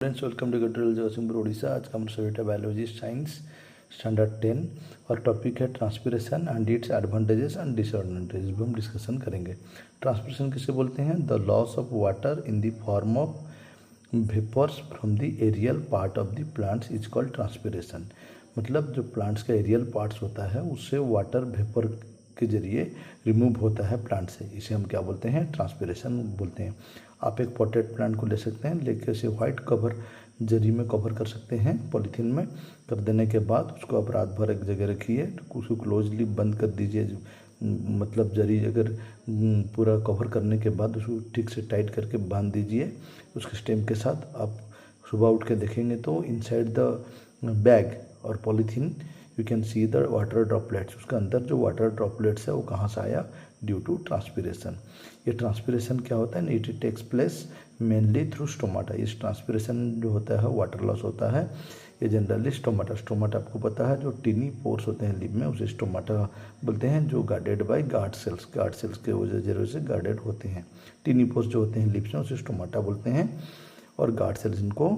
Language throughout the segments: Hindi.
फ्रेंड्स वेलकम टू गट्रियल जगतसिंहपुर उड़ीसा। आज का हमारा सब्जेक्ट है बायोलॉजी साइंस स्टैंडर्ड 10 और टॉपिक है transpiration and its advantages and disadvantages भी हम डिस्कशन करेंगे। ट्रांसपिरेशन किसे बोलते हैं? The loss of water in the form of vapours from the aerial part of the plants is called transpiration. मतलब जो प्लांट्स का एरियल पार्ट्स होता है उससे वाटर वेपर के जरिए रिमूव होता है प्लांट से, इसे हम क्या बोलते हैं? ट्रांसपिरेशन बोलते हैं। आप एक पॉटेड प्लांट को ले सकते हैं, लेके उसे वाइट कवर जरी में कवर कर सकते हैं, पॉलीथीन में कर देने के बाद उसको आप रात भर एक जगह रखिए, उसको क्लोजली बंद कर दीजिए। मतलब जरी अगर पूरा कवर करने के बाद उसको ठीक से टाइट करके बांध दीजिए उसके स्टेम के साथ। आप सुबह उठ के देखेंगे तो इनसाइड द बैग और polythene you can see the water droplets. उसके अंदर जो वाटर ड्रॉपलेट्स है वो कहाँ से आया? Due to transpiration. ये ट्रांसपिरेशन क्या होता है? It takes place mainly through stomata. इस ट्रांसपिरेशन जो होता है वाटर लॉस होता है ये जनरली स्टोमाटा आपको पता है, जो टिनी पोर्स होते हैं लिप में उसे स्टोमाटा बोलते हैं, जो गार्डेड बाय गार्ड सेल्स के वजह से गार्डेड होते हैं। टिनी पोर्स जो होते हैं लिप्स में उसे स्टोमाटा बोलते हैं और गार्ड सेल्स इनको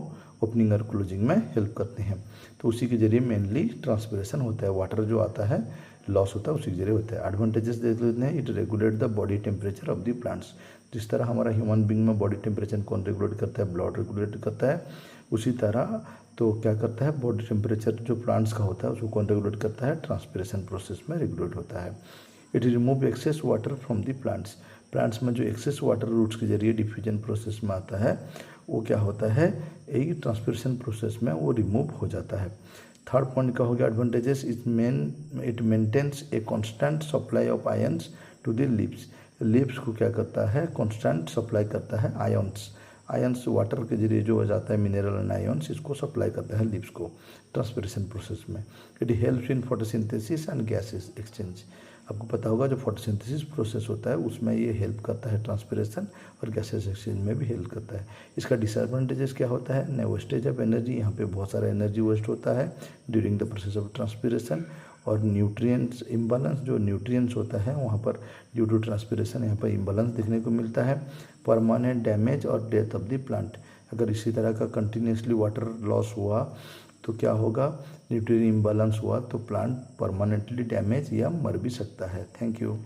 ओपनिंग और क्लोजिंग में हेल्प करते हैं। तो उसी के जरिए मेनली ट्रांसपिरेशन होता है, वाटर जो आता है लॉस होता है उसी के जरिए होता है। एडवांटेजेस देख लेते हैं। It regulate the body temperature of the plants. जिस तरह हमारा ह्यूमन बींग में बॉडी टेम्परेचर कौन रेगुलेट करता है? ब्लड रेगुलेट करता है। उसी तरह तो क्या करता है बॉडी टेम्परेचर जो प्लांट्स का होता है उसको कौन रेगुलेट करता है? ट्रांसपिरेशन प्रोसेस में रेगुलेट होता है। It remove excess water from the plants में जो एक्सेस वाटर रूट्स के जरिए डिफ्यूजन प्रोसेस में आता है वो क्या होता है? यही ट्रांसपिरेशन प्रोसेस में वो रिमूव हो जाता है। थर्ड पॉइंट का हो गया advantages. It maintains a constant supply of ions to the lips को क्या करता है? कांस्टेंट सप्लाई करता है आयंस वाटर के जरिए जो हो जाता है मिनरल एंड आयंस, इसको सप्लाई करता है लिप्स को ट्रांसपिरेशन प्रोसेस में। It helps in photosynthesis and gases exchange. आपको पता होगा जो फोटोसिंथेसिस प्रोसेस होता है उसमें ये हेल्प करता है ट्रांसपिरेशन, और गैसेस एक्सचेंज में भी हेल्प करता है। इसका डिसएडवांटेजेस क्या होता है? No wastage of energy. यहाँ पे बहुत सारा एनर्जी वेस्ट होता है during the process of transpiration. और न्यूट्रिएंट्स इम्बैलेंस, जो न्यूट्रिएंट्स होता है वहाँ पर ड्यू टू ट्रांसपिरेशन यहाँ पर इम्बैलेंस देखने को मिलता है। परमानेंट डैमेज और डेथ ऑफ द प्लांट। अगर इसी तरह का कंटिन्यूसली वाटर लॉस हुआ तो क्या होगा? न्यूट्रिएंट इम्बैलेंस हुआ तो प्लांट परमानेंटली डैमेज या मर भी सकता है। Thank you.